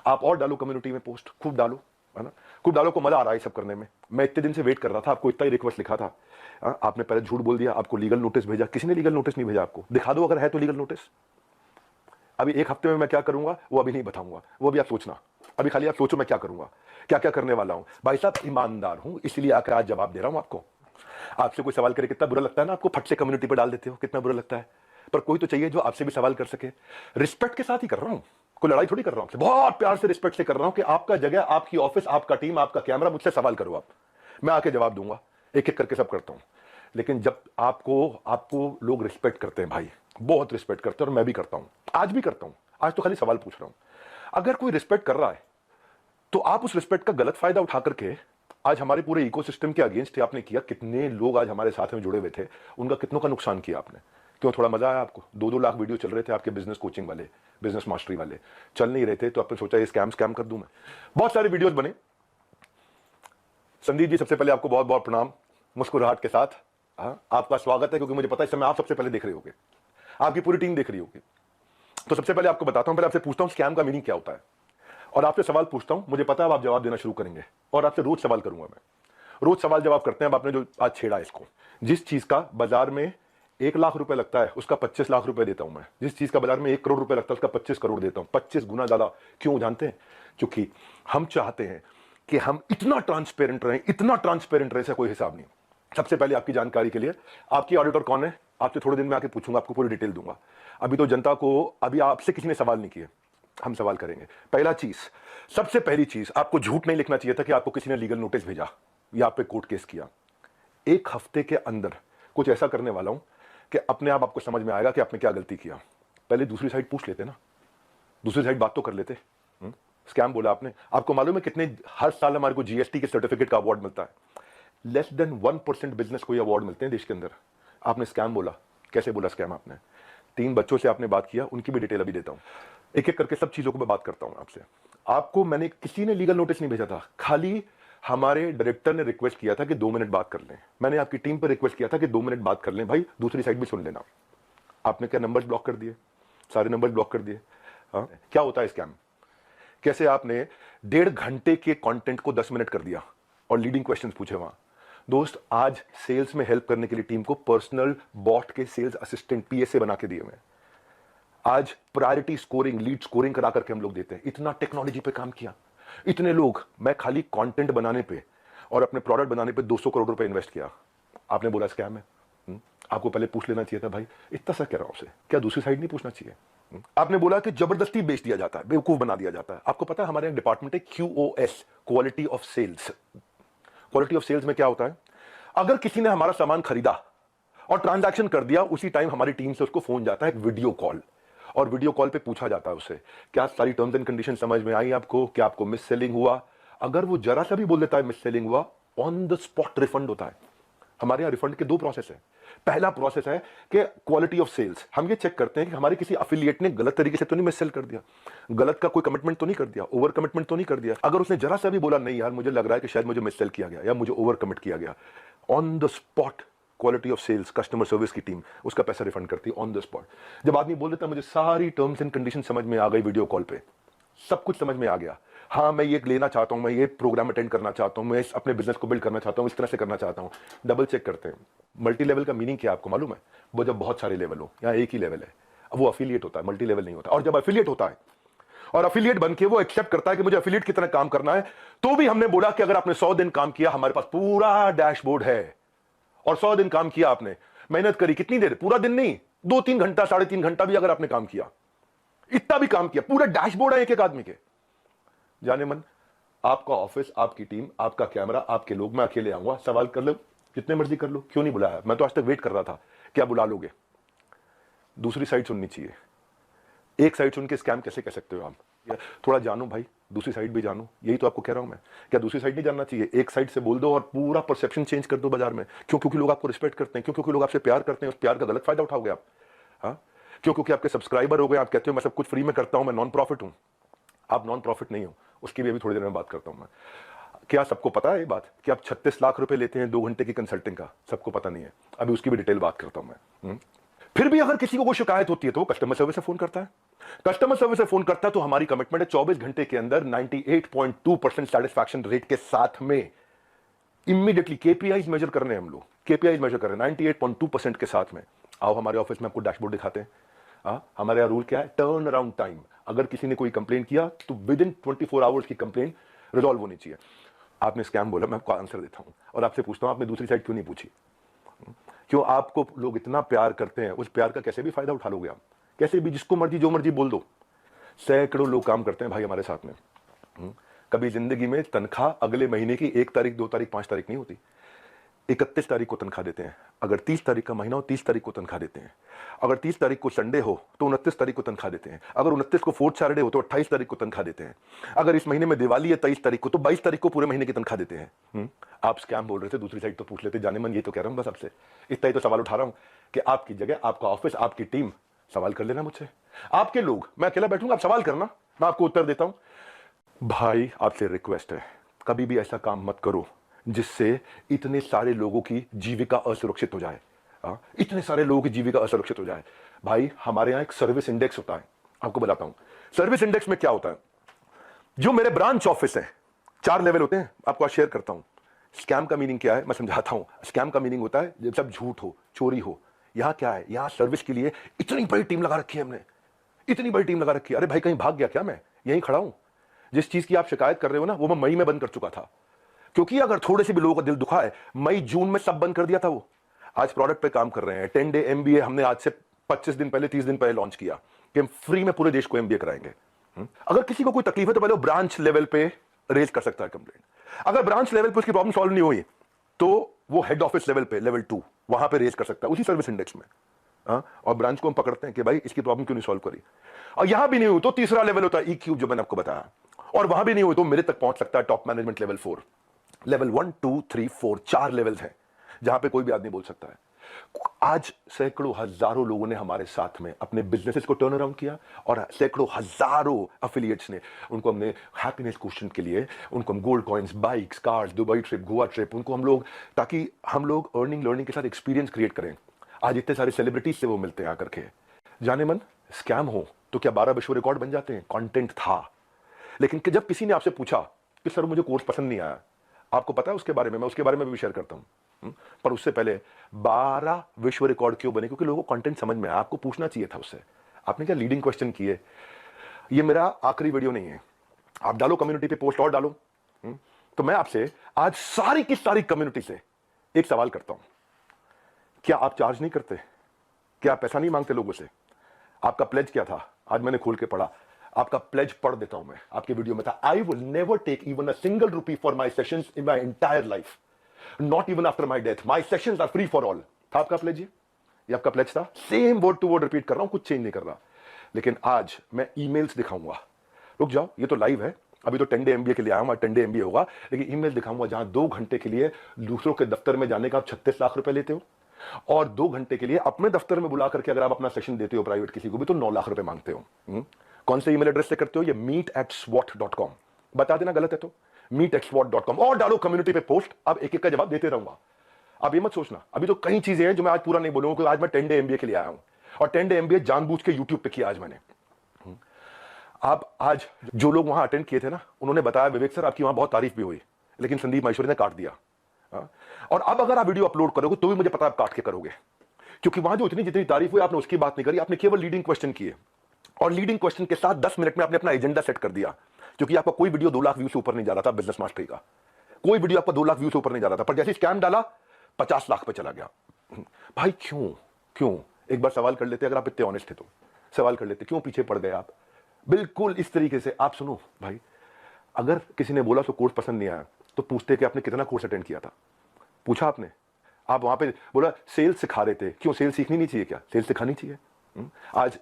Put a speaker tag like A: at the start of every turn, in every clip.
A: आप और डालो कम्युनिटी में पोस्ट, खूब डालो, है ना, खूब डालो। को मजा आ रहा है सब करने में। मैं इतने दिन से वेट कर रहा था, आपको इतना ही रिक्वेस्ट लिखा था। आपने पहले झूठ बोल दिया, आपको लीगल नोटिस भेजा। किसी ने लीगल नोटिस नहीं भेजा आपको। दिखा दो अगर है तो लीगल नोटिस। अभी एक हफ्ते में मैं क्या करूंगा वो अभी नहीं बताऊंगा, वो भी आप सोचना। अभी खाली आप सोचो मैं क्या करूंगा, क्या क्या करने वाला हूं। भाई साहब ईमानदार हूं, इसलिए आकर आज जवाब दे रहा हूं आपको। आपसे कोई सवाल करे कितना बुरा लगता है ना आपको, फट से कम्युनिटी पर डाल देते हो, कितना बुरा लगता है। पर कोई तो चाहिए जो आपसे भी सवाल कर सके। रिस्पेक्ट के साथ ही कर रहा हूं, कोई लड़ाई थोड़ी कर रहा हूं, बहुत प्यार से रिस्पेक्ट से कर रहा हूं कि आपका जगह, आपकी ऑफिस, आपका टीम, आपका कैमरा, मुझसे सवाल करो आप, मैं आके जवाब दूंगा। एक एक करके सब करता हूं। लेकिन जब आपको आपको लोग रिस्पेक्ट करते हैं भाई, बहुत रिस्पेक्ट करते हैं, और मैं भी करता हूं, आज भी करता हूं। आज तो खाली सवाल पूछ रहा हूं। अगर कोई रिस्पेक्ट कर रहा है तो आप उस रिस्पेक्ट का गलत फायदा उठा करके आज हमारे पूरे इकोसिस्टम के अगेंस्ट आपने किया। कितने लोग आज हमारे साथ में जुड़े हुए थे, उनका कितनों का नुकसान किया आपने। क्यों, थोड़ा मजा आया आपको? 2-2 लाख वीडियो चल रहे थे आपके बिजनेस कोचिंग वाले, बिजनेस मास्टरी वाले, चल नहीं रहे थे तो आपने सोचा ये स्कैम कर दूं मैं। बहुत सारे वीडियोस बने। संदीप जी, सबसे पहले आपको बहुत बहुत प्रणाम, मुस्कुराहट के साथ। आपका स्वागत है, क्योंकि मुझे पता है इस समय आप सबसे पहले देख रहे होगे, आपकी पूरी टीम देख रही होगी। तो सबसे पहले आपको बताता हूं, पहले आपसे पूछता हूं स्कैम का मीनिंग क्या होता है, और आपसे सवाल पूछता हूं। मुझे पता है आप जवाब देना शुरू करेंगे, और आपसे रोज सवाल करूंगा मैं। रोज सवाल जवाब करते हैं। अब आपने जो आज छेड़ा इसको, जिस चीज का बाजार में 1 लाख रुपए लगता है उसका 25 लाख रुपए देता हूं मैं। जिस चीज का बाजार में 1 करोड़ रुपए लगता है उसका 25 करोड़ देता हूं, 25 गुना ज्यादा। क्यों जानते हैं? क्योंकि हम चाहते हैं कि हम इतना ट्रांसपेरेंट रहें, इतना ट्रांसपेरेंट रहे, कोई हिसाब नहीं। सबसे पहले आपकी जानकारी के लिए, आपकी ऑडिटर कौन है आपसे थोड़े दिन में आके पूछूंगा, आपको पूरी डिटेल दूंगा। अभी तो जनता को, अभी आपसे किसी ने सवाल नहीं किए, हम सवाल करेंगे। पहला चीज, सबसे पहली चीज, आपको झूठ नहीं लिखना चाहिए था कि आपको किसी ने लीगल नोटिस भेजा या आप पे कोर्ट केस किया। 1 हफ्ते के अंदर कुछ ऐसा करने वाला हूं कि अपने आप आपको समझ में आएगा कि आपने क्या गलती किया। पहले दूसरी साइड पूछ लेते ना, दूसरी साइड बात तो कर लेते। स्कैम बोला आपने। आपको मालूम है कितने हर साल हमारे को जीएसटी के सर्टिफिकेट का अवार्ड मिलता है? लेस देन 1% बिजनेस को अवार्ड मिलते हैं देश के अंदर। आपने स्कैम बोला। कैसे बोला स्कैम आपने? 3 बच्चों से आपने बात किया, उनकी भी डिटेल अभी देता हूं। एक एक करके सब चीजों को मैं बात करता हूं आपसे। आपको मैंने, किसी ने लीगल नोटिस नहीं भेजा था, खाली हमारे डायरेक्टर ने रिक्वेस्ट किया था कि 2 मिनट बात कर लें। मैंने आपकी टीम पर रिक्वेस्ट किया था कि 2 मिनट बात कर लें भाई, दूसरी साइड भी सुन लेना। आपने क्या नंबर्स ब्लॉक कर दिए, सारे नंबर्स ब्लॉक कर दिए। क्या होता है स्कैम? कैसे आपने 1.5 घंटे के कंटेंट को 10 मिनट कर दिया और लीडिंग क्वेश्चंस पूछे वहां। दोस्त, आज सेल्स में हेल्प करने के लिए टीम को पर्सनल बॉट के सेल्स असिस्टेंट, पीएसए बना के दिए मैं। आज प्रायोरिटी स्कोरिंग, लीड स्कोरिंग करा करके हम लोग देते हैं। इतना टेक्नोलॉजी पे काम किया, इतने लोग। मैं खाली कंटेंट बनाने पे और अपने प्रोडक्ट बनाने पे 200 करोड़ रुपए इन्वेस्ट किया। आपने बोला स्कैम है। आपको पहले पूछ लेना चाहिए था भाई, इतना सा कह रहा हूं आपसे, क्या दूसरी साइड नहीं पूछना चाहिए? आपने बोला कि जबरदस्ती बेच दिया जाता है, बेवकूफ बना दिया जाता है। आपको पता है हमारे डिपार्टमेंट है QoS, quality of sales. Quality of sales में क्या होता है? अगर किसी ने हमारा सामान खरीदा और ट्रांजैक्शन कर दिया, उसी टाइम हमारी टीम से उसको फोन जाता है, एक वीडियो कॉल, और वीडियो कॉल पे पूछा जाता है उससे, क्या सारी टर्म्स एंड कंडीशन समझ में आई आपको? क्या आपको मिस सेलिंग हुआ? अगर वो जरा सा भी बोल देता है मिस सेलिंग हुआ, ऑन द स्पॉट रिफंड होता है। हमारे यहां रिफंड के 2 प्रोसेस है। पहला प्रोसेस है कि क्वालिटी ऑफ सेल्स, हम ये चेक करते हैं कि हमारे किसी एफिलिएट ने गलत तरीके से तो नहीं मिस सेल कर दिया, गलत का कोई कमिटमेंट तो नहीं कर दिया, ओवर कमिटमेंट तो नहीं कर दिया। अगर उसने जरा सा भी बोला नहीं यार मुझे लग रहा है कि शायद मुझे मिस सेल किया गया या मुझे ओवर कमिट किया गया, on the spot quality of sales, customer service की टीम उसका पैसा रिफंड करती है ऑन द स्पॉट। जब आदमी बोल देता मुझे सारी टर्म्स एंड कंडीशन समझ में आ गई, वीडियो कॉल पे सब कुछ समझ में आ गया, हाँ मैं ये लेना चाहता हूं, मैं ये प्रोग्राम अटेंड करना चाहता हूं, मैं अपने बिजनेस को बिल्ड करना चाहता हूं, इस तरह से करना चाहता हूं, डबल चेक करते हैं। मल्टी लेवल का मीनिंग क्या आपको मालूम है? वो जब बहुत सारे लेवल हो, यहाँ एक ही लेवल है, अब वो अफिलिएट होता है, मल्टी लेवल नहीं होता। और जब अफिलिएट होता है और अफिलिएट बन के वो एक्सेप्ट करता है कि मुझे अफिलिएट की तरह काम करना है, तो भी हमने बोला कि अगर आपने 100 दिन काम किया, हमारे पास पूरा डैशबोर्ड है, और 100 दिन काम किया आपने, मेहनत करी, कितनी देर? पूरा दिन नहीं, 2-3 घंटा, 3.5 घंटा भी अगर आपने काम किया, इतना भी काम किया, पूरा डैशबोर्ड है एक एक आदमी के। जाने मन, आपका ऑफिस, आपकी टीम, आपका कैमरा, आपके लोग, मैं अकेले आऊंगा, सवाल कर लो जितने मर्जी कर लो, क्यों नहीं बुलाया? मैं तो आज तक वेट कर रहा था, क्या बुला लोगे? दूसरी साइड सुननी चाहिए। एक साइड सुन के स्कैम कैसे कह सकते हो आप? थोड़ा जानो भाई, दूसरी साइड भी जानो, यही तो आपको कह रहा हूं मैं। क्या दूसरी साइड नहीं जानना चाहिए? एक साइड से बोल दो और पूरा परसेप्शन चेंज कर दो बाजार में। क्यों? क्योंकि लोग आपको रिस्पेक्ट करते हैं। क्यों? क्योंकि लोग आपसे प्यार करते हैं, उस प्यार का गलत फायदा उठाओगे आप। हाँ, क्यों? क्योंकि आपके सब्सक्राइबर हो गए, आप कहते हो मैं सब कुछ फ्री में करता हूं, मैं नॉन प्रॉफिट हूं। आप नॉन प्रॉफिट नहीं हो, उसकी भी अभी थोड़ी देर में बात करता हूं मैं। क्या सबको पता है ये बात कि आप 36 लाख रुपए लेते हैं 2 घंटे की कंसल्टिंग का? सबको पता नहीं है, अभी उसकी भी डिटेल बात करता हूं मैं। फिर भी अगर किसी को कोई शिकायत होती है तो वो कस्टमर सर्विस से फोन करता है। कस्टमर सर्विस से फोन करता है तो हमारी कमिटमेंट है 24 घंटे के अंदर 98.2% सेटिस्फैक्शन रेट के साथ में इमीडिएटली केपीआईज मेजर कर रहे हैं हम लोग, केपीआईज मेजर कर रहे हैं 98.2% के साथ में। आओ हमारे ऑफिस में आपको डैशबोर्ड दिखाते हैं। हमारे यहाँ रूल क्या है, टर्न अराउंड टाइम। अगर किसी ने कोई कंप्लेन किया तो विद इन 24 आवर्स की कंप्लेन रिजॉल्व होनी चाहिए। आपने स्कैम बोला, मैं आपको आंसर देता हूं और आपसे पूछता हूं आपने दूसरी साइड क्यों नहीं पूछी? क्यों आपको लोग इतना प्यार करते हैं, उस प्यार का कैसे भी फायदा उठा लोगे आप, कैसे भी जिसको मर्जी जो मर्जी बोल दो। सैकड़ों लोग काम करते हैं भाई हमारे साथ में। कभी जिंदगी में तनख्वाह अगले महीने की 1 तारीख 2 तारीख 5 तारीख नहीं होती, 31 तारीख को तनख्वाह देते हैं। अगर 30 तारीख का महीना हो 30 तारीख को तनख्वाह देते हैं। अगर 30 तारीख को संडे हो तो 29 तारीख को तनख्वाह देते हैं। अगर 29 को फोर्थ सैटरडे हो तो 28 तारीख को तनख्वाह देते हैं। अगर इस महीने में दिवाली है 23 तारीख को तो 22 तारीख को पूरे महीने की तनख्वाह देते हैं। आप स्कैम बोल रहे थे, दूसरी साइड तो पूछ लेते। जाने मन ये तो कह रहा हूं बस आपसे, इतना ही तो सवाल उठा रहा हूं कि आपकी जगह आपका ऑफिस आपकी टीम सवाल कर लेना मुझसे। आपके लोग, मैं अकेला बैठूंगा, आप सवाल करना, मैं आपको उत्तर देता हूं। भाई आपसे रिक्वेस्ट है, कभी भी ऐसा काम मत करो जिससे इतने सारे लोगों की जीविका असुरक्षित हो जाए। इतने सारे लोगों की जीविका असुरक्षित हो जाए। भाई हमारे यहां एक सर्विस इंडेक्स होता है, आपको बताता हूं। सर्विस इंडेक्स में क्या होता है, जो मेरे ब्रांच ऑफिस है 4 लेवल होते हैं, आपको आज शेयर करता हूं। स्कैम का मीनिंग क्या है मैं समझाता हूं। स्कैम का मीनिंग होता है जब सब झूठ हो, चोरी हो। यहां क्या है, यहां सर्विस के लिए इतनी बड़ी टीम लगा रखी है हमने, इतनी बड़ी टीम लगा रखी है। अरे भाई कहीं भाग गया क्या? मैं यहीं खड़ा हूं। जिस चीज की आप शिकायत कर रहे हो ना, वो मैं मई में बंद कर चुका था, क्योंकि अगर थोड़े से भी लोगों का दिल दुखा है, मई जून में सब बंद कर दिया था। वो आज प्रोडक्ट पे काम कर रहे हैं। 10 डे एमबीए हमने आज से 25 दिन पहले 30 दिन पहले लॉन्च किया कि हम फ्री में पूरे देश को एमबीए कराएंगे। अगर किसी को कोई तकलीफ है तो पहले वो ब्रांच लेवल पे रेज कर सकता है कंप्लेंट। अगर ब्रांच लेवल पे उसकी प्रॉब्लम सॉल्व नहीं हुई तो वो हेड ऑफिस लेवल पे, लेवल 2, वहां पे रेज कर सकता है उसी सर्विस इंडेक्स में। और ब्रांच को हम पकड़ते हैं कि भाई इसकी प्रॉब्लम क्यों नहीं सॉल्व करी। और यहां भी नहीं हुई तो तीसरा लेवल होता है ई क्यूब, जो मैंने आपको बताया। और वहां भी नहीं हुई तो मेरे तक पहुंच सकता है top management level 4। Level 1 2 3 4 4 levels हैं जहां पे कोई भी आदमी बोल सकता है। आज सैकड़ों हजारों लोगों ने हमारे साथ में अपने बिजनेसेस को टर्न अराउंड किया और सैकड़ों हजारों एफिलिएट्स ने, उनको हमने हैप्पीनेस क्वेश्चन के लिए, उनको हम gold coins, bikes, cars, Dubai trip, Goa trip, उनको हम लोग, ताकि हम लोग अर्निंग लर्निंग के साथ एक्सपीरियंस क्रिएट करें। आज इतने सारे सेलिब्रिटीज से वो मिलते हैं आकर के। जाने मन स्कैम हो तो क्या 12 विश्व रिकॉर्ड बन जाते हैं? कंटेंट था। लेकिन जब किसी ने आपसे पूछा कि सर मुझे कोर्स पसंद नहीं आया, आपको पता है उसके बारे में, मैं उसके बारे में भी शेयर करता हूं। पर उससे पहले 12 विश्व रिकॉर्ड क्यों बने? क्योंकि लोगों को कंटेंट समझ में आया। आपको पूछना चाहिए था उससे। आपने क्या लीडिंग क्वेश्चन किए। ये मेरा आखिरी वीडियो नहीं है, आप डालो कम्युनिटी पे पोस्ट और डालो। तो मैं आपसे आज सारी की सारी कम्युनिटी से एक सवाल करता हूं, क्या आप चार्ज नहीं करते? क्या आप पैसा नहीं मांगते लोगों से? आपका प्लेज क्या था? आज मैंने खोल के पढ़ा, आपका प्लेज पढ़ देता हूं मैं। आपके वीडियो में था, I will never take even a single rupee for my sessions in my entire life, not even after my death, my sessions are free for all. था आपका प्लेज? ये आपका प्लेज था। Same word to word repeat कर रहा हूं, कुछ change नहीं कर रहा। लेकिन आज मैं ईमेल्स दिखाऊंगा। रुक जाओ, ये तो लाइव है, अभी तो 10 डे एमबीए के लिए आया हूं, 10 डे एमबीए होगा, लेकिन ईमेल दिखाऊंगा जहां 2 घंटे के लिए दूसरों के दफ्तर में जाने का आप 36 लाख रुपए लेते हो, और 2 घंटे के लिए अपने दफ्तर में बुला करके अगर आप अपना सेशन देते हो प्राइवेट किसी को भी तो 9 लाख रुपए मांगते हो। कौन से ईमेल एड्रेस से करते हो? ये meet@swat.com। बता देना गलत है तो meet@swat.com, और डालो कम्युनिटी पे पोस्ट। अब एक एक का जवाब देते रहूंगा। अब ये मत सोचना, अभी तो कई चीजें हैं जो मैं आज पूरा नहीं बोलूंगा, क्योंकि आज मैं 10 डे एमबीए के लिए आया हूं, और 10 डे एमबीए जानबूझ के यूट्यूब पे किया आज मैंने। आप आज जो लोग वहां अटेंड किए थे ना, उन्होंने बताया विवेक सर आपकी वहां बहुत तारीफ भी हुई, लेकिन संदीप माहेश्वरी ने काट दिया। और अब अगर आप वीडियो अपलोड करोगे तो भी मुझे पता है आप काट के करोगे, क्योंकि वहां जो इतनी जितनी तारीफ हुई आपने उसकी बात नहीं करी, आपने केवल लीडिंग क्वेश्चन किए, और लीडिंग क्वेश्चन के साथ 10 मिनट में आपने अपना एजेंडा सेट कर दिया। क्योंकि आपका कोई वीडियो 2 लाख व्यू से ऊपर नहीं जा रहा था बिजनेस मास्टरी का, कोई वीडियो आपका 2 लाख व्यू से ऊपर नहीं जा रहा था, पर जैसे स्कैम डाला 50 लाख पे चला गया। भाई क्यों क्यों? एक बार सवाल कर लेते, अगर आप इतने ऑनेस्ट थे तो सवाल कर लेते, क्यों पीछे पड़ गए आप? बिल्कुल इस तरीके से आप सुनो भाई, अगर किसी ने बोला तो कोर्स पसंद नहीं आया तो पूछते कि आपने कितना कोर्स अटेंड किया था, पूछा आपने? आप वहां पे बोला सेल्स सिखा रहे थे, क्यों सेल्स सीखनी नहीं चाहिए? क्या सेल्स सिखानी चाहिए? आज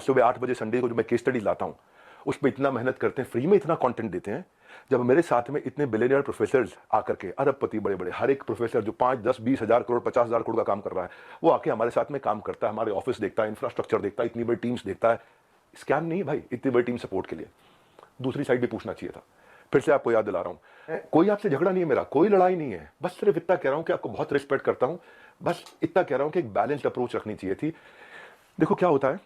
A: सुबह 8 बजे संडे को जो मैं केस स्टडी लाता हूं उस पर इतना मेहनत करते हैं, फ्री में इतना कंटेंट देते हैं। जब मेरे साथ में इतने बिलियनियर प्रोफेसर्स आकर के, अरबपति बड़े बड़े, हर एक प्रोफेसर जो 5 10 20 हजार करोड़ 50 हजार करोड़ का काम कर रहा है, वो आके हमारे साथ में काम करता है, हमारे ऑफिस देखता है, इंफ्रास्ट्रक्चर देखता है, इतनी बड़ी टीम्स देखता है। स्कैम नहीं है भाई, इतनी बड़ी टीम सपोर्ट के लिए। दूसरी साइड भी पूछना चाहिए था। फिर से आपको याद दिला रहा हूं, कोई आपसे झगड़ा नहीं है मेरा, कोई लड़ाई नहीं है, बस सिर्फ इतना कह रहा हूं कि आपको बहुत रिस्पेक्ट करता हूं, बस इतना कह रहा हूं कि एक बैलेंस्ड अप्रोच रखनी चाहिए थी। देखो क्या होता है,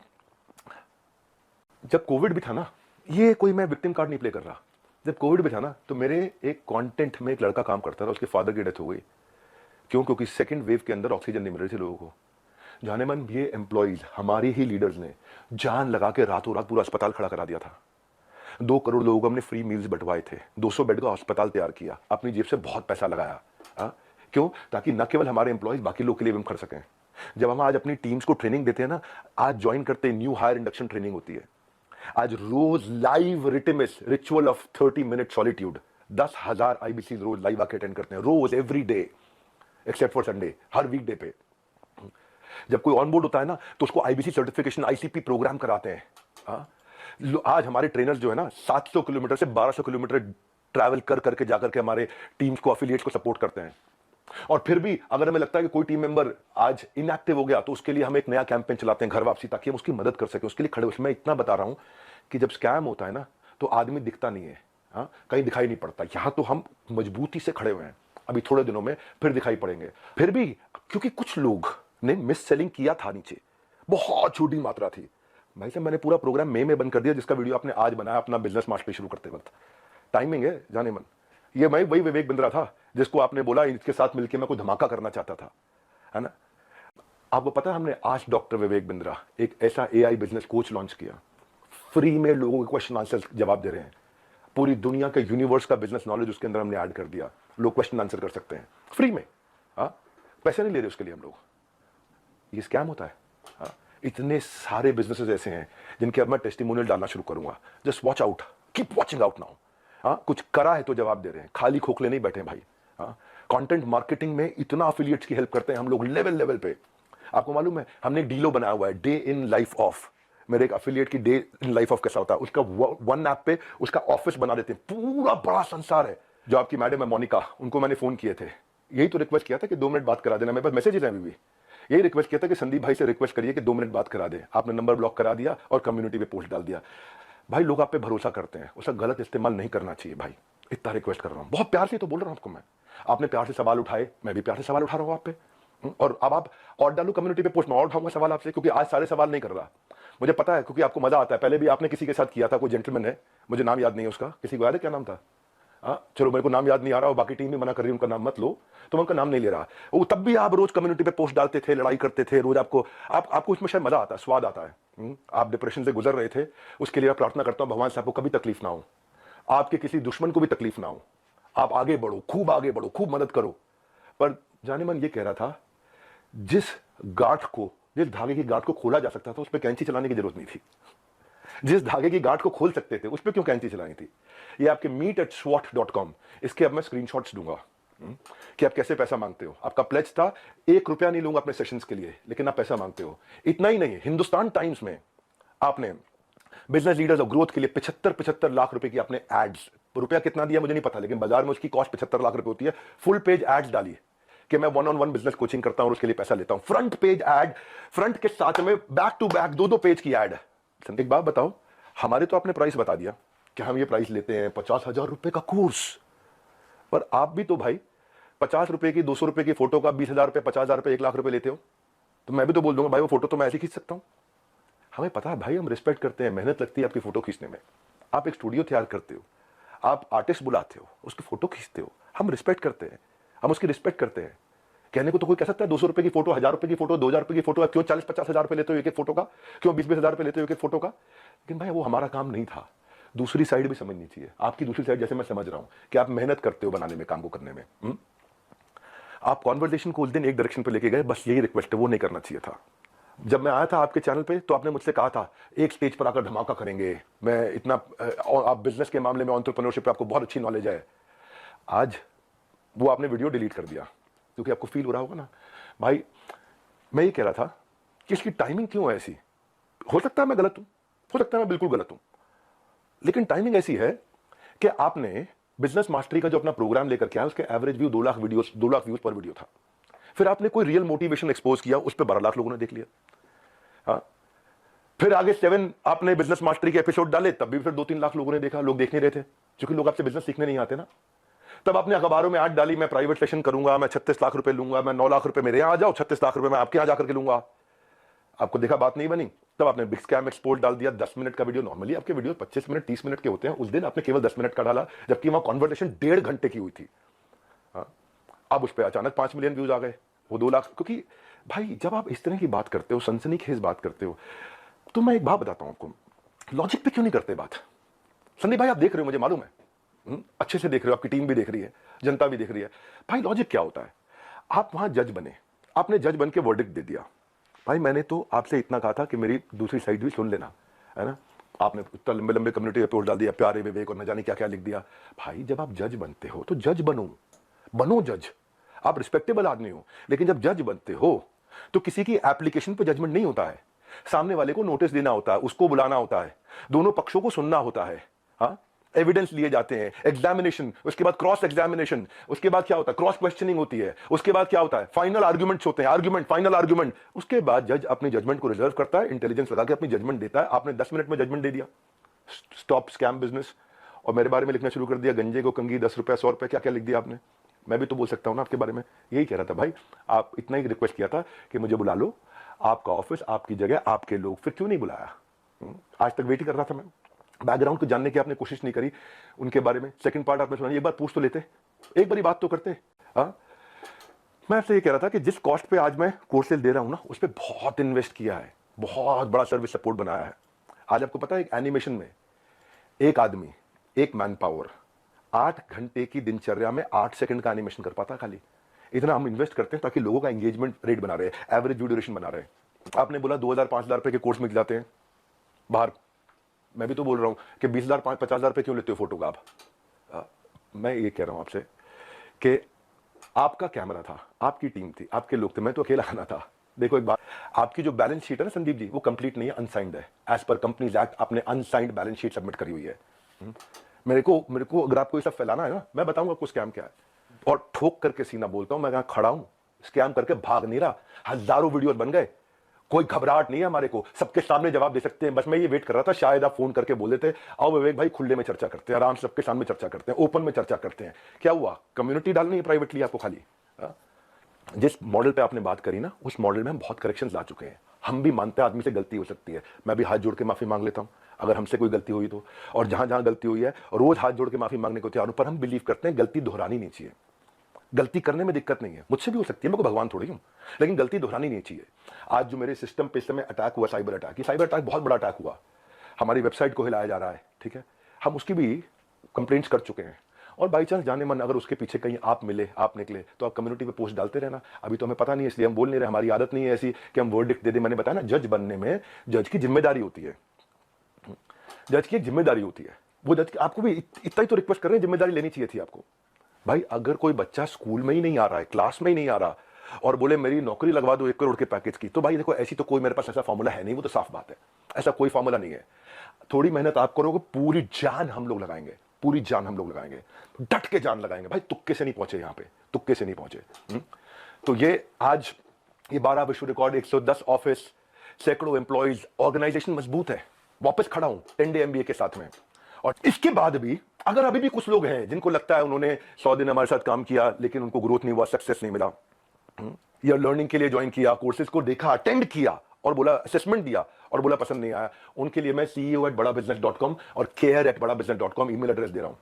A: जब कोविड भी था ना, ये कोई मैं विक्टिम कार्ड नहीं प्ले कर रहा, जब कोविड भी था ना तो मेरे एक कंटेंट में एक लड़का काम करता था, उसके फादर की डेथ हो गई। क्यों? क्योंकि सेकंड वेव के अंदर ऑक्सीजन नहीं मिल रही थी लोगों को। जाने मन ये एम्प्लॉइज, हमारे ही लीडर्स ने जान लगा के रातों रात पूरा अस्पताल खड़ा करा दिया था। 2 करोड़ लोगों को हमने फ्री मील्स बंटवाए थे, 200 बेड का अस्पताल तैयार किया, अपनी जेब से बहुत पैसा लगाया। क्यों? ताकि न केवल हमारे एम्प्लॉइज, बाकी लोग के लिए भी हम कर सकें। जब हम आज अपनी टीम्स को ट्रेनिंग देते हैं ना, आज ज्वाइन करते हैं, न्यू हायर इंडक्शन ट्रेनिंग होती है, आज रोज लाइव रिटिमिस ritual of 30 minute solitude, 10,000 IBC रोज लाइव आके अटेंड करते हैं, रोज every day except for Sunday, हर वीकडे पे। जब कोई ऑन बोर्ड होता है ना तो उसको आईबीसी सर्टिफिकेशन, आईसीपी प्रोग्राम कराते हैं। आज हमारे ट्रेनर्स जो है ना 700 किलोमीटर से 1200 किलोमीटर ट्रैवल कर करके जाकर के हमारे टीम्स को, अफिलिएट्स को सपोर्ट करते हैं। और फिर भी अगर हमें लगता है कि कोई टीम मेंबर आज इनएक्टिव हो गया तो उसके लिए हम एक नया कैंपेन चलाते हैं, घर वापसी, ताकि हम उसकी मदद कर सकें, उसके लिए खड़े हो। मैं इतना बता रहा हूं कि जब स्कैम होता है ना तो आदमी दिखता नहीं है, कहीं दिखाई नहीं पड़ता। यहां तो हम मजबूती से खड़े हुए हैं, अभी थोड़े दिनों में फिर दिखाई पड़ेंगे। फिर भी क्योंकि कुछ लोग ने मिस सेलिंग किया था, नीचे बहुत छोटी मात्रा थी। भाई साहब मैंने पूरा प्रोग्राम मई में बंद कर दिया, जिसका वीडियो आपने आज बनाया अपना बिजनेस मास्टरी शुरू करते वक्त। टाइमिंग है जाने मन, ये मैं वही विवेक बिंद्रा था जिसको आपने बोला इसके साथ मिलकर मैं कोई धमाका करना चाहता था, है ना। आपको पता है हमने आज डॉक्टर विवेक बिंद्रा एक ऐसा एआई बिजनेस कोच लॉन्च किया, फ्री में लोगों के क्वेश्चन आंसर जवाब दे रहे हैं। पूरी दुनिया के यूनिवर्स का बिजनेस नॉलेज उसके अंदर हमने ऐड कर दिया, लोग क्वेश्चन आंसर कर सकते हैं फ्री में। पैसे नहीं ले रहे उसके लिए हम लोग। ये स्कैम होता है। इतने सारे बिजनेसेस ऐसे हैं जिनके अब मैं टेस्टिमोनियल डालना शुरू करूंगा। Just watch out, keep watching out now. कुछ करा है तो जवाब दे रहे हैं, खाली खोखले नहीं बैठे भाई। कंटेंट मार्केटिंग में इतना एफिलिएट्स की हेल्प करते हैं हम लोग लेवल पे। आपको मालूम है हमने एक डीलो बनाया हुआ है, डे इन लाइफ ऑफ। मेरे एक एफिलिएट की डे इन लाइफ ऑफ कैसा होता है, उसका वन ऐप पे उसका ऑफिस बना देते हैं, पूरा बड़ा संसार है। जो आपकी मैडम है मोनिका, उनको मैंने फोन किए थे, यही तो रिक्वेस्ट किया था कि 2 मिनट बात करा देना। मेरे पास मैसेजेस हैं अभी भी, यही रिक्वेस्ट किया था कि संदीप भाई से रिक्वेस्ट करिए कि 2 मिनट बात करा दे। आपने नंबर ब्लॉक करा दिया और कम्युनिटी पे पोस्ट डाल दिया। भाई लोग आप पे भरोसा करते हैं, उसका गलत इस्तेमाल नहीं करना चाहिए भाई। इतना रिक्वेस्ट कर रहा हूं, बहुत प्यार से तो बोल रहा हूं आपको मैं। आपने प्यार से सवाल उठाए, मैं भी प्यार से सवाल उठा रहा हूं आप पे। और अब आप और डालू कम्युनिटी पे पोस्ट, मैं और उठाऊंगा सवाल आपसे, क्योंकि आज सारे सवाल नहीं कर रहा। मुझे पता है, क्योंकि आपको मजा आता है। पहले भी आपने किसी के साथ किया था, कोई जेंटलमैन है, मुझे नाम याद नहीं है उसका, किसी को याद है क्या नाम था? चलो मेरे को नाम याद नहीं आ रहा और बाकी टीम भी मना कर रही है उनका नाम मत लो, तो मैं उनका नाम नहीं ले रहा। वो तब भी आप रोज कम्युनिटी पे पोस्ट डालते थे, लड़ाई करते थे रोज। आपको इसमें शायद मजा आता है, स्वाद आता है। आप डिप्रेशन से गुजर रहे थे, उसके लिए मैं प्रार्थना करता हूं भगवान से आपको कभी तकलीफ ना हो, आपके किसी दुश्मन को भी तकलीफ ना हो। आप आगे बढ़ो, खूब आगे बढ़ो, खूब मदद करो। पर जाने मन ये कह रहा था, जिस धागे की गांठ को खोला जा सकता था उस पर कैंची चलाने की जरूरत नहीं थी। जिस धागे की गांठ को खोल सकते थे उस पर क्यों कैंची चलानी थी? ये आपके meet@swat.com, इसके अब मैं स्क्रीनशॉट्स दूंगा कि आप कैसे पैसा मांगते हो। आपका प्लेज था 1 रुपया नहीं लूंगा अपने सेशंस के लिए, लेकिन आप पैसा मांगते हो। इतना ही नहीं, हिंदुस्तान टाइम्स में आपने बिजनेस लीडर्स और ग्रोथ के लिए 75 लाख रुपए की आपने एड्स, रुपया कितना दिया मुझे नहीं पता, लेकिन बाजार में उसकी कॉस्ट 75 लाख रुपए होती है। फुल पेज एड्स डाली कि मैं 1-on-1 बिजनेस कोचिंग करता हूं और उसके लिए पैसा लेता हूं। फ्रंट पेज एड, फ्रंट के साथ में बैक टू बैक 2-2 पेज की एड। एक बात बताओ, हमारे तो आपने प्राइस बता दिया कि हम ये प्राइस लेते हैं 50,000 रुपए का कोर्स, पर आप भी तो भाई 50 रुपए की, 200 रुपए की फोटो का 20,000 रुपए, 50,000 रुपए, 1 लाख रुपए लेते हो। तो मैं भी तो बोल दूंगा भाई वो फोटो तो मैं ऐसे खींच सकता हूं। हमें पता है भाई, हम रिस्पेक्ट करते हैं, मेहनत लगती है आपकी फोटो खींचने में। आप एक स्टूडियो तैयार करते हो, आप आर्टिस्ट बुलाते हो, उसकी फोटो खींचते हो, हम रिस्पेक्ट करते हैं, हम उसकी रिस्पेक्ट करते हैं। कहने को तो कोई कह सकता है 200 रुपए की फोटो, 1,000 रुपए की फोटो, 2,000 रुपए की फोटो, क्यों 40-50 हजार रुपए लेते हो एक फोटो का, क्यों 20-20 हजार रुपए लेते हो एक फोटो का? लेकिन भाई वो हमारा काम नहीं था। दूसरी साइड भी समझनी चाहिए, आपकी दूसरी साइड जैसे मैं समझ रहा हूं कि आप मेहनत करते हो बनाने में, काम को करने में। आप कॉन्वर्सेशन को उस दिन एक डायरेक्शन पे लेके गए, बस यही रिक्वेस्ट है, वो नहीं करना चाहिए था। जब मैं आया था आपके चैनल पे तो आपने मुझसे कहा था एक स्टेज पर आकर धमाका करेंगे, मैं इतना, और आप बिजनेस के मामले में, एंटरप्रेन्योरशिप पे आपको बहुत अच्छी नॉलेज है। आज वो आपने वीडियो डिलीट कर दिया, क्योंकि आपको फील हो रहा होगा ना भाई। मैं ये कह रहा था कि इसकी टाइमिंग क्यों ऐसी? हो सकता है मैं गलत हूं, हो सकता है मैं बिल्कुल गलत हूं, लेकिन टाइमिंग ऐसी है कि आपने बिजनेस मास्टरी का जो अपना प्रोग्राम लेकर के आया, उसके एवरेज व्यू 2 लाख व्यूज पर वीडियो था। फिर आपने कोई रियल मोटिवेशन एक्सपोज किया, उस पर 12 लाख लोगों ने देख लिया। फिर आगे 7 आपने बिजनेस मास्टरी के एपिसोड डाले, तब भी फिर 2-3 लाख लोगों ने देखा। लोग देख नहीं रहे थे, क्योंकि लोग आपसे बिजनेस सीखने नहीं आते ना। तब आपने अखबारों में ऐड डाली, मैं प्राइवेट सेशन करूंगा, मैं 36 लाख रुपए लूंगा, मैं 9 लाख रुपए मेरे यहां आ जाओ, 36 लाख रुपए मैं आपके यहां जाकर के लूंगा। आपको देखा बात नहीं बनी, तब आपने बिग स्कैम एक्सपोर्ट डाल दिया। 10 मिनट का वीडियो, नॉर्मली आपके वीडियो 25 मिनट 30 मिनट के होते हैं, उस दिन आपने केवल 10 मिनट का डाला, जबकि वहां कॉन्वर्सेशन 1.5 घंटे की हुई थी। अब उस पर अचानक 5 मिलियन व्यूज आ गए, वो 2 लाख। क्योंकि भाई जब आप इस तरह की बात करते हो, सनसनीखेज बात करते हो, तो मैं एक बात बताता हूं आपको, लॉजिक पे क्यों नहीं करते बात। संदीप भाई आप देख रहे हो, मुझे मालूम है, अच्छे से देख रहे हो, आपकी टीम भी देख रही है, जनता भी देख रही है। भाई लॉजिक क्या होता है, आप वहां जज बने, आपने जज बन के वर्डिक्ट दे दिया। भाई मैंने तो आपसे इतना कहा था कि मेरी दूसरी साइड भी सुन लेना, है ना। आपने इतना लंबे लंबे कम्युनिटी रिपोर्ट डाल दिया, प्यारे विवेक और न जाने क्या क्या लिख दिया। भाई जब आप जज बनते हो तो जज बनो जज। आप रिस्पेक्टेबल आदमी हो, लेकिन जब जज बनते हो तो किसी की एप्लीकेशन पे जजमेंट नहीं होता है, सामने वाले को नोटिस देना होता है, उसको बुलाना होता है, दोनों पक्षों को सुनना होता है, हाँ, एविडेंस लिए जाते हैं, एग्जामिनेशन, उसके बाद क्रॉस एग्जामिनेशन, उसके बाद क्या होता है, क्रॉस क्वेश्चनिंग होती है, उसके बाद क्या होता है, फाइनल आर्गुमेंट्स होते हैं, आर्गुमेंट, फाइनल आर्गुमेंट। उसके बाद जज अपनी जजमेंट को रिजर्व करता है, इंटेलिजेंस लगा के अपनी जजमेंट देता है। आपने 10 मिनट में जजमेंट दे दिया, स्टॉप स्कैम बिजनेस, और मेरे बारे में लिखना शुरू कर दिया, गंजे को कंगी, 10 रुपया 100 रुपया, क्या क्या लिख दिया आपने। मैं भी तो बोल सकता हूं ना आपके बारे में, यही कह रहा था भाई। आप इतना ही रिक्वेस्ट किया था कि मुझे बुला लो, आपका ऑफिस, आपकी जगह, आपके लोग, फिर क्यों नहीं बुलाया। आज तक वेट ही कर रहा था मैं, बैकग्राउंड को जानने की आपने कोशिश नहीं करी उनके बारे में। सेकंड पार्ट आपने सुना, एक बार पूछ तो लेते, एक बारी बात तो करते। हाँ, मैं आपसे ये कह रहा था कि जिस कॉस्ट पे आज मैं कोर्सेज दे रहा हूं ना, उस पर बहुत इन्वेस्ट किया है, बहुत बड़ा सर्विस सपोर्ट बनाया है। आज आपको पता है, एक एनिमेशन में एक आदमी, एक मैन पावर 8 घंटे की दिनचर्या में 8 सेकंड का एनिमेशन कर पाता। खाली इतना हम इन्वेस्ट करते हैं ताकि लोगों का एंगेजमेंट रेट बना रहे, एवरेज व्यू ड्यूरेशन बना रहे। आपने बोला 2000-5000 रुपए के कोर्स मिल जाते हैं बाहर, मैं भी तो बोल रहा हूं कि 20,000-50,000 रुपए क्यों लेते हो फोटो का आप। मैं ये कह रहा हूं आपसे कि आपका कैमरा था, आपकी टीम थी, आपके लोग थे, मैं तो अकेला आना था। देखो एक बात, आपकी जो बैलेंस शीट है ना संदीप जी, वो कंप्लीट नहीं है, अनसाइंड है। एज पर कंपनीज एक्ट आपने अनसाइंड बैलेंस शीट सबमिट करी हुई है। मेरे को अगर आपको ये सब फैलाना है ना, मैं बताऊंगा आपको स्कैम क्या है, और ठोक करके सीना बोलता हूं, मैं यहां खड़ा हूं, स्कैम करके भाग नहीं रहा। हजारों वीडियो बन गए, कोई घबराहट नहीं है हमारे को, सबके सामने जवाब दे सकते हैं। बस मैं ये वेट कर रहा था, शायद आप फोन करके बोल देते, आओ विवेक भाई खुले में चर्चा करते हैं, आराम से सबके सामने चर्चा करते हैं, ओपन में चर्चा करते हैं। क्या हुआ, कम्युनिटी डालनी है प्राइवेटली आपको खाली। जिस मॉडल पे आपने बात करी ना, उस मॉडल में हम बहुत करेक्शंस ला चुके हैं। हम भी मानते हैं आदमी से गलती हो सकती है, मैं भी हाथ जोड़ के माफी मांग लेता हूं अगर हमसे कोई गलती हुई तो, और जहां जहां गलती हुई है रोज हाथ जोड़ के माफी मांगने को तैयार हूं। पर हम बिलीव करते हैं गलती दोहरानी नहीं चाहिए। गलती करने में दिक्कत नहीं है, मुझसे भी हो सकती है, मैं को भगवान थोड़ी हूं, लेकिन गलती दोहरानी नहीं चाहिए। आज जो मेरे सिस्टम पे इस समय अटैक हुआ, साइबर अटैक, ये साइबर अटैक बहुत बड़ा अटैक हुआ, हमारी वेबसाइट को हिलाया जा रहा है, ठीक है, हम उसकी भी कंप्लेंट्स कर चुके हैं। और बाई चांस जाने मन अगर उसके पीछे कहीं आप मिले, आप निकले, तो आप कम्युनिटी पे पोस्ट डालते रहना। अभी तो हमें पता नहीं है, इसलिए हम बोल नहीं रहे, हमारी आदत नहीं है ऐसी कि हम वर्डिक्ट दे दें। मैंने बताया ना, जज बनने में जज की जिम्मेदारी होती है, जज की एक जिम्मेदारी होती है। वो जज आपको भी इतना ही तो रिक्वेस्ट कर रहे हैं, जिम्मेदारी लेनी चाहिए थी आपको। भाई अगर कोई बच्चा स्कूल में ही नहीं आ रहा है, क्लास में ही नहीं आ रहा, और बोले मेरी नौकरी लगवा दो 1 करोड़ के पैकेज की, तो भाई देखो ऐसी तो कोई मेरे पास ऐसा फॉर्मूला है नहीं, वो तो साफ बात है, ऐसा कोई फॉर्मूला नहीं है। थोड़ी मेहनत आप करोगे, पूरी जान हम लोग लगाएंगे, पूरी जान हम लोग लगाएंगे, डट के जान लगाएंगे भाई। तुक्के से नहीं पहुंचे यहाँ पे, तुक्के से नहीं पहुंचे। तो ये आज ये 12 विश्व रिकॉर्ड, 110 ऑफिस, सैकड़ों एम्प्लॉइज, ऑर्गेनाइजेशन मजबूत है, वापस खड़ा हूं 10 डे MBA के साथ में। और इसके बाद भी अगर अभी भी कुछ लोग हैं जिनको लगता है उन्होंने 100 दिन हमारे साथ काम किया लेकिन उनको ग्रोथ नहीं हुआ, सक्सेस नहीं मिला, या लर्निंग के लिए ज्वाइन किया, कोर्सेज को देखा, अटेंड किया और बोला, असेसमेंट दिया और बोला पसंद नहीं आया, उनके लिए मैं CEO@badabusiness.com और care@badabusiness.com ईमेल एड्रेस दे रहा हूं।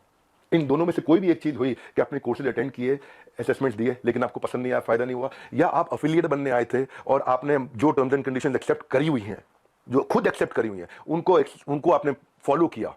A: इन दोनों में से कोई भी एक चीज हुई कि आपने कोर्सेज अटेंड किए, असेसमेंट दिए, लेकिन आपको पसंद नहीं आया, फायदा नहीं हुआ, या आप अफिलिएट बनने आए थे और आपने जो टर्म्स एंड कंडीशंस एक्सेप्ट करी हुई हैं, जो खुद एक्सेप्ट करी हुई हैं, उनको आपने फॉलो किया,